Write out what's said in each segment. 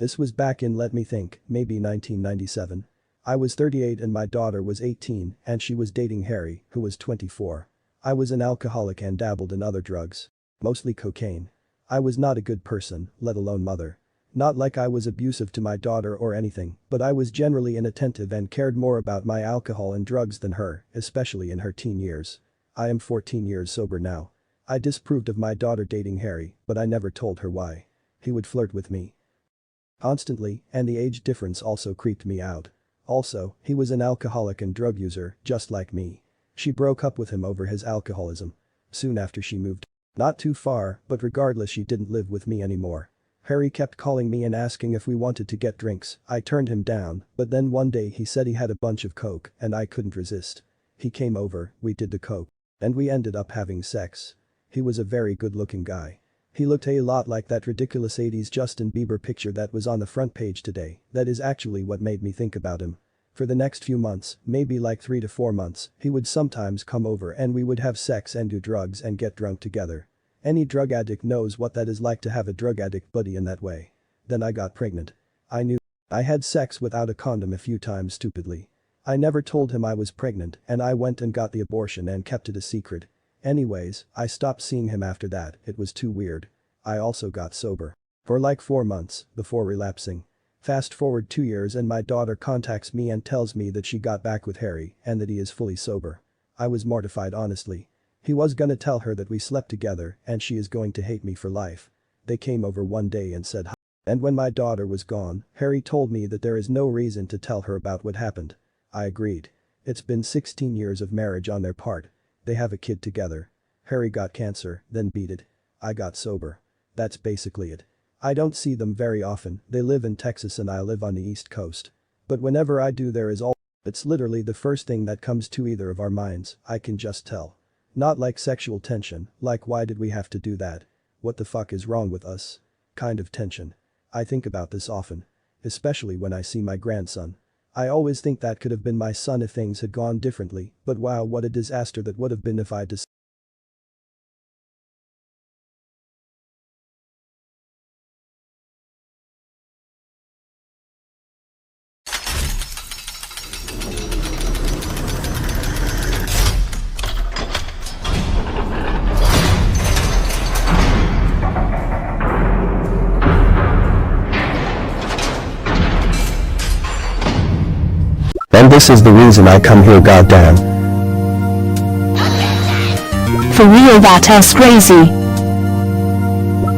This was back in, let me think, maybe 1997. I was 38 and my daughter was 18 and she was dating Harry, who was 24. I was an alcoholic and dabbled in other drugs. Mostly cocaine. I was not a good person, let alone mother. Not like I was abusive to my daughter or anything, but I was generally inattentive and cared more about my alcohol and drugs than her, especially in her teen years. I am 14 years sober now. I disapproved of my daughter dating Harry, but I never told her why. He would flirt with me constantly, and the age difference also creeped me out. Also, he was an alcoholic and drug user, just like me. She broke up with him over his alcoholism. Soon after she moved. Not too far, but regardless she didn't live with me anymore. Harry kept calling me and asking if we wanted to get drinks. I turned him down, but then one day he said he had a bunch of coke and I couldn't resist. He came over, we did the coke. And we ended up having sex. He was a very good-looking guy. He looked a lot like that ridiculous 80s Justin Bieber picture that was on the front page today. That is actually what made me think about him. For the next few months, maybe like 3 to 4 months, he would sometimes come over and we would have sex and do drugs and get drunk together. Any drug addict knows what that is like to have a drug addict buddy in that way. Then I got pregnant. I knew. I had sex without a condom a few times stupidly. I never told him I was pregnant and I went and got the abortion and kept it a secret. Anyways, I stopped seeing him after that, it was too weird. I also got sober. For like 4 months, before relapsing. Fast forward 2 years and my daughter contacts me and tells me that she got back with Harry and that he is fully sober. I was mortified honestly. He was gonna tell her that we slept together and she is going to hate me for life. They came over one day and said hi. And when my daughter was gone, Harry told me that there is no reason to tell her about what happened. I agreed. It's been 16 years of marriage on their part. They have a kid together. Harry got cancer, then beat it. I got sober. That's basically it. I don't see them very often, they live in Texas and I live on the East Coast. But whenever I do there is all. It's literally the first thing that comes to either of our minds, I can just tell. Not like sexual tension, like why did we have to do that? What the fuck is wrong with us? Kind of tension. I think about this often. Especially when I see my grandson. I always think that could have been my son if things had gone differently, but wow, what a disaster that would have been if I decided. And this is the reason I come here, goddamn. For real, that's crazy.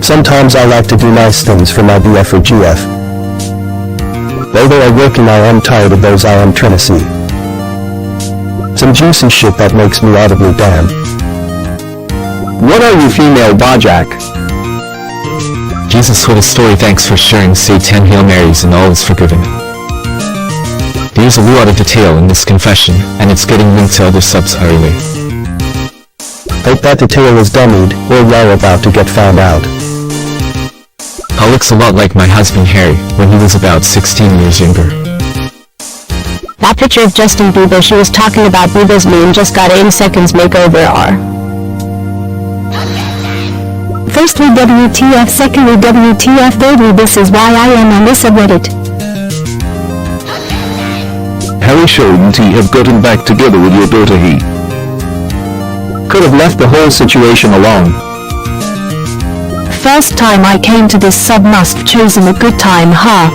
Sometimes I like to do nice things for my BF or GF. Although I work and I am tired of those I am trying to see. Some juicy shit that makes me audibly damn. What are you, female Bojack? Jesus, what a story, thanks for sharing. Say 10 Hail Marys and all is forgiven. There's a lot of detail in this confession, and it's getting linked to other subs early. Hope that detail is dummied, or well about to get found out. Paul looks a lot like my husband Harry, when he was about 16 years younger. That picture of Justin Bieber she was talking about, Bieber's meme just got 8 seconds makeover R. Firstly WTF, secondly WTF, thirdly this is why I am on this subreddit. Harry, shouldn't he have gotten back together with your daughter? He could have left the whole situation alone. First time I came to this sub must have chosen a good time, huh?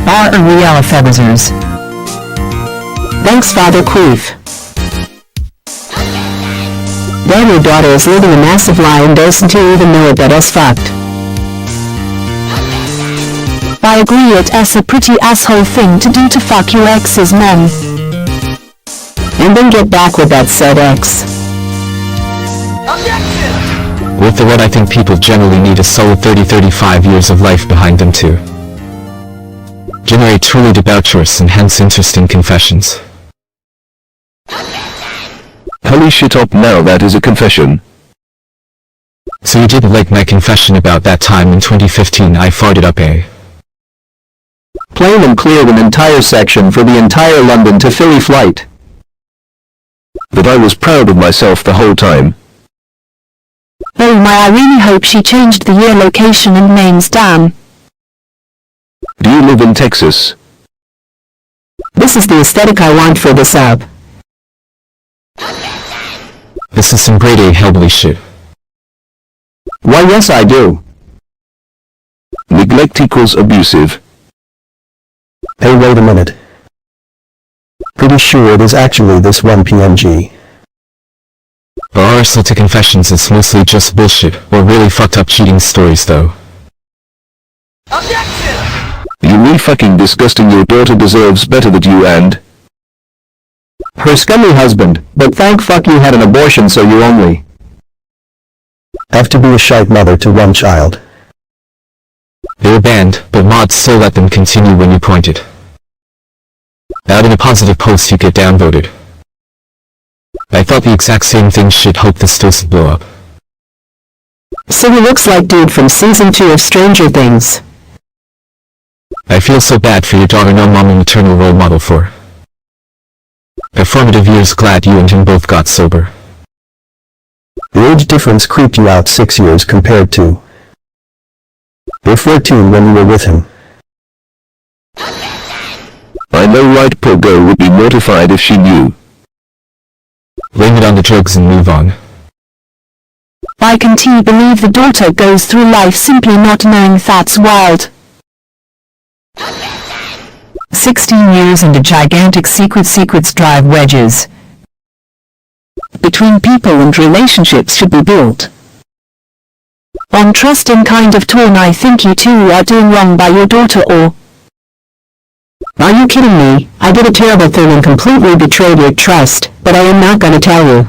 Are real feathers. Thanks, Father Queef. Damn, your daughter is living a massive lie and doesn't even know it, but us fucked. I agree, it's a pretty asshole thing to do to fuck your ex's mom. And then get back with that said ex. With the what I think people generally need a solid 30-35 years of life behind them to generate truly debaucherous and hence interesting confessions. Holy shit up, now that is a confession. So you didn't like my confession about that time in 2015 I farted up a Plain and cleared an entire section for the entire London to Philly flight. But I was proud of myself the whole time. Oh my, I really hope she changed the year, location and names, damn. Do you live in Texas? This is the aesthetic I want for the sub. This is some grade A hellbilly shit. Why yes I do. Neglect equals abusive. Hey, wait a minute. Pretty sure it is actually this one PNG. For RSL to confessions, it's mostly just bullshit, or really fucked up cheating stories though. You re-fucking disgusting. Your daughter deserves better than you and her scummy husband, but thank fuck you had an abortion so you only have to be a shite mother to one child. They were banned, but mods still let them continue when you pointed out in a positive post you get downvoted. I thought the exact same thing. Shit, hope this doesn't blow up. So he looks like dude from season 2 of Stranger Things. I feel so bad for your daughter. No mom and maternal role model for her formative years. Glad you and him both got sober. The age difference creeped you out 6 years compared to you're 14 when you were with him. I know, right? Poor girl would be mortified if she knew. Blame it on the drugs and move on. I continue to believe the daughter goes through life simply not knowing that's wild. 16 years into gigantic secrets drive wedges between people and relationships should be built on trust and kind of tone. I think you two are doing wrong by your daughter. Or are you kidding me? I did a terrible thing and completely betrayed your trust, but I am not gonna tell you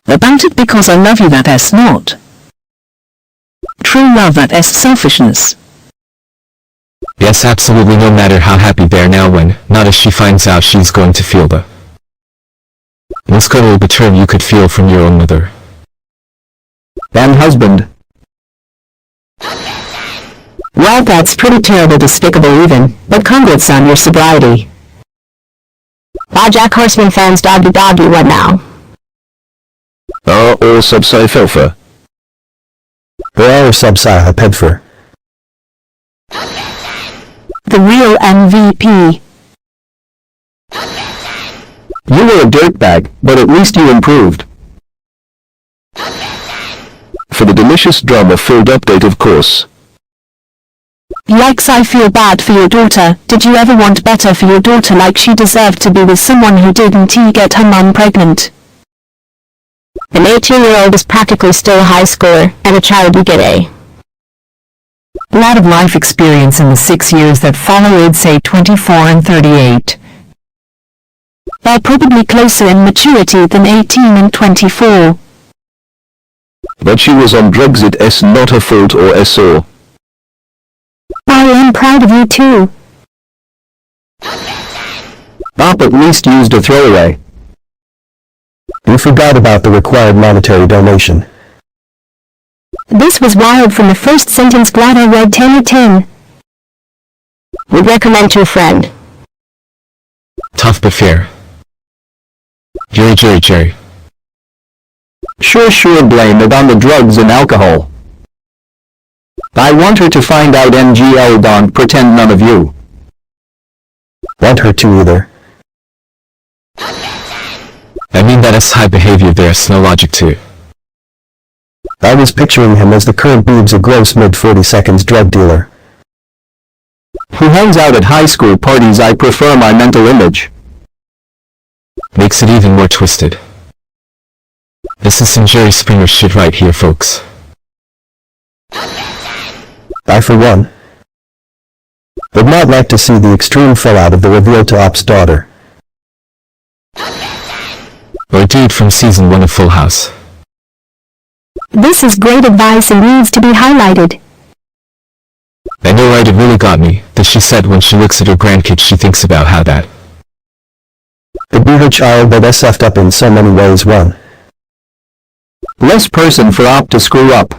about it because I love you. That's not true love, that's selfishness. Yes, absolutely. No matter how happy they're now, when not as she finds out, she's going to feel the most guttural betrayal you could feel from your own mother And husband. Well, that's pretty terrible, despicable even, but congrats on your sobriety. Jack Horseman fans doggy what now? Or subsci felfa. Or subsci pedfer. The real MVP. You were a dirtbag, but at least you improved. For the delicious drama-filled update, of course. Yikes, I feel bad for your daughter. Did you ever want better for your daughter? Like she deserved to be with someone who didn't get her mom pregnant. An 18-year-old is practically still a high schooler, and a child you get A lot of life experience in the 6 years that follow. I'd say 24 and 38. Are probably closer in maturity than 18 and 24. But she was on drugs. It's not her fault or SO. I am proud of you too. Bop at least used a throwaway. You forgot about the required monetary donation. This was wild from the first sentence. Glad I read 10 or 10. Would recommend to a friend. Tough but fair. Jerry. Sure, blame it on the drugs and alcohol. I want her to find out. NGL, don't pretend none of you Want her to either. I mean, that is high behavior. There's no logic to it. I was picturing him as the current boobs a gross mid-40 seconds drug dealer who hangs out at high school parties. I prefer my mental image. Makes it even more twisted. This is some Jerry Springer shit right here, folks. I, for one, would not like to see the extreme fallout of the reveal to Op's daughter. Or a dude from season 1 of Full House. This is great advice and needs to be highlighted. I know, right? It really got me that she said when she looks at her grandkids she thinks about how that Could be her child, but SF'd up in so many ways. One less person for Op to screw up.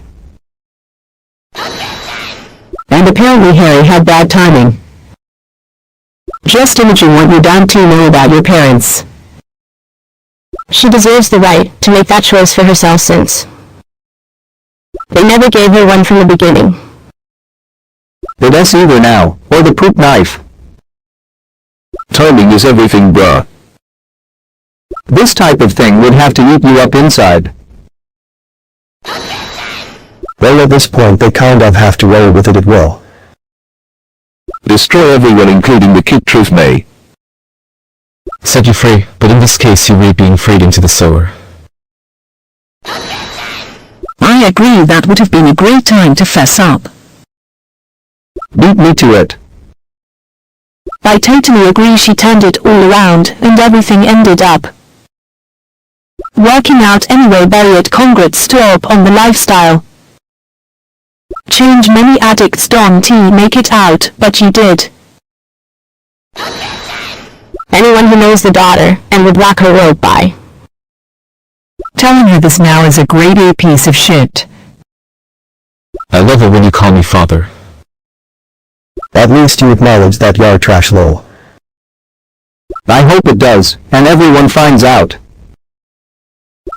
And apparently Harry had bad timing. Just imagine what you don't know about your parents. She deserves the right to make that choice for herself, since they never gave her one from the beginning. But that's either now, or the poop knife. Timing is everything, bruh. This type of thing would have to eat you up inside. Well, at this point they kind of have to roll with it at will. Destroy everyone including the cute truth may. Set you free, but in this case you were being freed into the sewer. I agree, that would have been a great time to fess up. Beat me to it. I totally agree, she turned it all around, and everything ended up working out anyway. Bury it. Congrats, stop on the lifestyle. Change many addicts don't make it out, but you did. Anyone who knows the daughter, and would whack her rope by Telling her this now is a grade A piece of shit. I love it when you call me father. At least you acknowledge that you're trash, lol. I hope it does, and everyone finds out.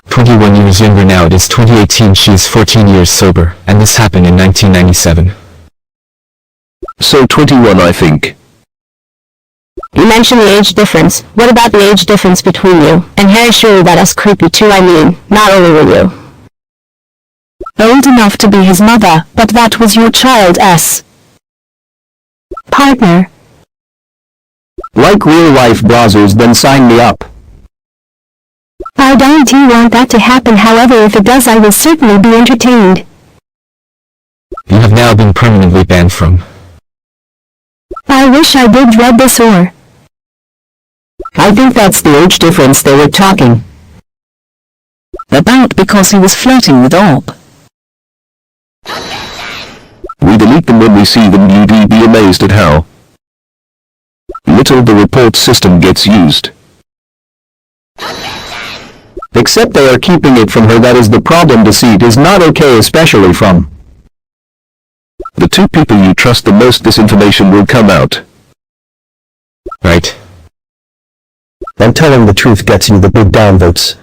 21 years younger now. It is 2018. She is 14 years sober, and this happened in 1997. So 21, I think. You mentioned the age difference. What about the age difference between you and Harry? Surely that is creepy too. I mean, not only were you old enough to be his mother, but that was your child's partner. Like real-life browsers, then sign me up. I don't want that to happen. However, if it does, I will certainly be entertained. You have now been permanently banned from. I wish I did read this, or I think that's the age difference they were talking about, because he was flirting with Orb. We delete them when we see them. You'd be amazed at how little the report system gets used. Except they are keeping it from her. That is the problem. Deceit is not okay, especially from the two people you trust the most. This information will come out. Right. And telling the truth gets you the big downvotes.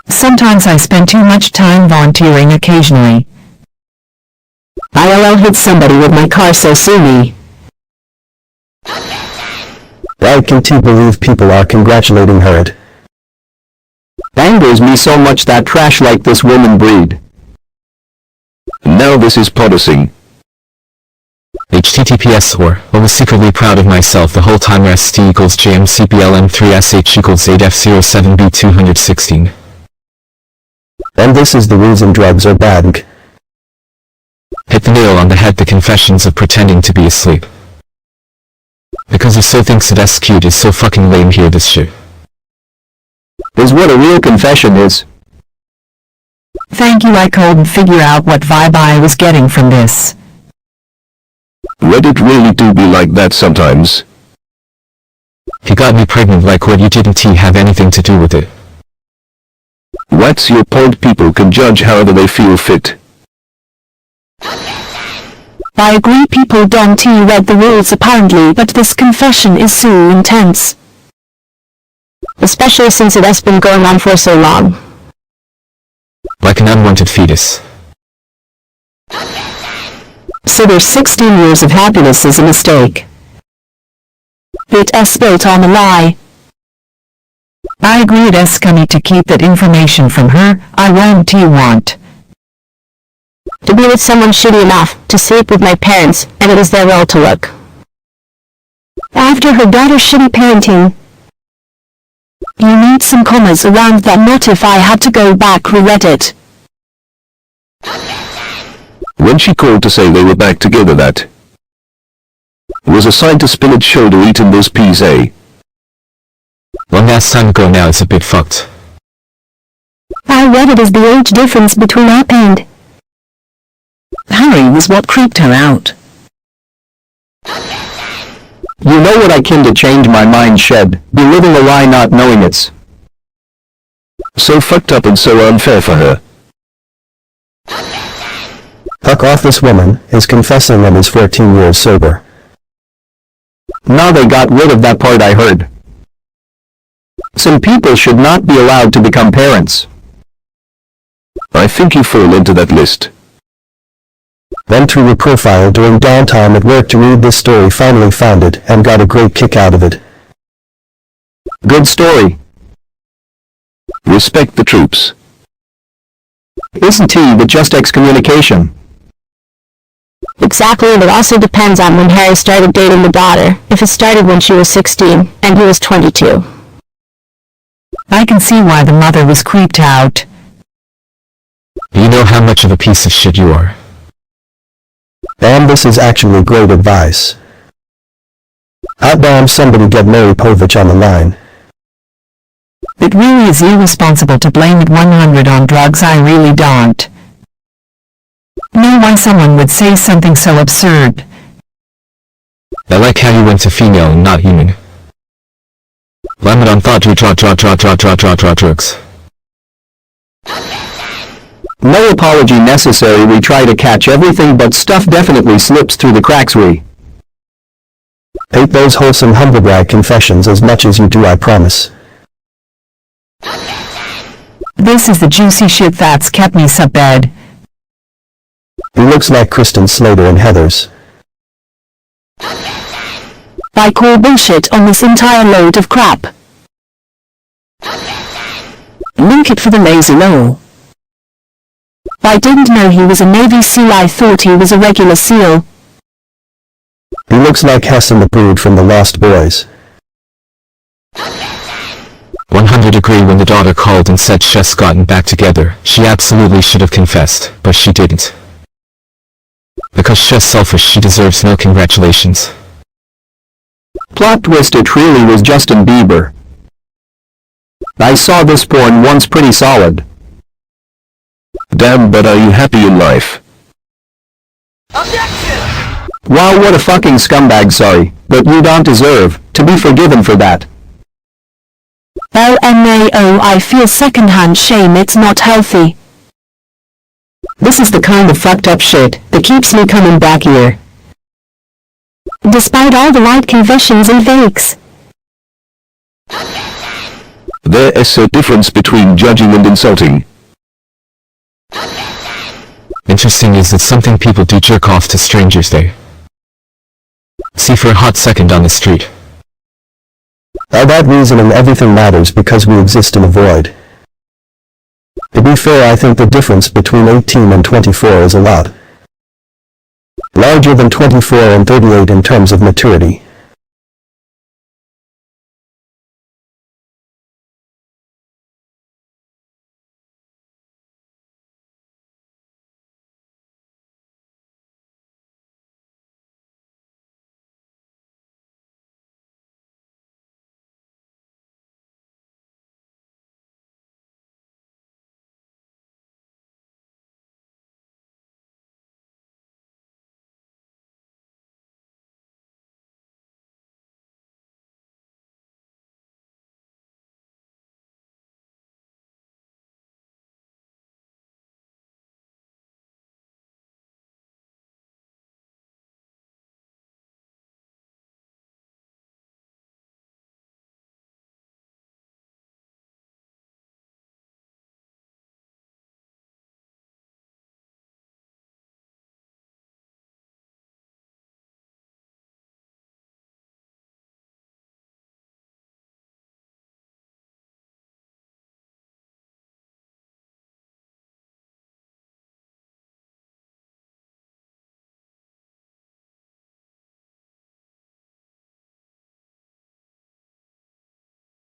Sometimes I spend too much time volunteering occasionally. ILL hit somebody with my car, so sue me. I can't believe people are congratulating her. It Angers me so much that trash like this woman breed. Now this is policing. HTTPS or, I was secretly proud of myself the whole time. RST equals JMCPLM3SH equals 8F07B216. And this is the reason drugs are bad. Hit the nail on the head. The confessions of pretending to be asleep. Because you so thinks it cute is so fucking lame. Hear this shit. Is what a real confession is. Thank you. I couldn't figure out what vibe I was getting from this. Reddit really do be like that sometimes. He got me pregnant. Like what? You didn't have anything to do with it. What's your point? People can judge however they feel fit. I agree, people don't read the rules apparently, but this confession is so intense. Especially since it has been going on for so long. Like an unwanted fetus. So their 16 years of happiness is a mistake. It's built on a lie. I agree, it's coming to keep that information from her. I won't want to be with someone shitty enough to sleep with my parents, and it is their role to look after her daughter's shitty parenting. You need some commas around that. Not if I had to go back reread it. When she called to say they were back together, that was a sign to spinach shoulder eating those peas, eh? Long ass time ago now. It's a bit fucked. I read it as the age difference between Up and Harry was what creeped her out. You know what I can to change my mind, shed, be living a lie not knowing it's so fucked up and so unfair for her. Fuck off, this woman is confessing and is 14 years sober. Now they got rid of that part, I heard. Some people should not be allowed to become parents. I think you fall into that list. Went through your profile during downtime at work to read this story, finally found it, and got a great kick out of it. Good story. Respect the troops. Isn't he the just excommunication? Exactly, and it also depends on when Harry started dating the daughter. If it started when she was 16, and he was 22. I can see why the mother was creeped out. You know how much of a piece of shit you are. And this is actually great advice. Hot damn, somebody get Mary Povich on the line. It really is irresponsible to blame it 100 on drugs. I really don't know why someone would say something so absurd. I like how you went to female and not human. Blame it on thought you drugs. No apology necessary. We try to catch everything, but stuff definitely slips through the cracks. We hate those wholesome humblebrag confessions as much as you do, I promise. This is the juicy shit that's kept me subbed. He looks like Kristen Slater and Heathers. I call bullshit on this entire load of crap. Link it for the lazy lol. I didn't know he was a Navy SEAL, I thought he was a regular SEAL. He looks like Hess and the Brood from The Lost Boys. 100 agree. When the daughter called and said Chef's gotten back together, she absolutely should have confessed, but she didn't. Because Chef's selfish, she deserves no congratulations. Plot twist, it really was Justin Bieber. I saw this porn once, pretty solid. Damn, but are you happy in life? Objection! Wow, what a fucking scumbag. Sorry, but you don't deserve to be forgiven for that. LMAO, I feel secondhand shame. It's not healthy. This is the kind of fucked up shit that keeps me coming back here. Despite all the light confessions and fakes. There is a difference between judging and insulting. Interesting is that something people do jerk off to strangers they see for a hot second on the street. By that reasoning, everything matters because we exist in a void. To be fair, I think the difference between 18 and 24 is a lot larger than 24 and 38 in terms of maturity.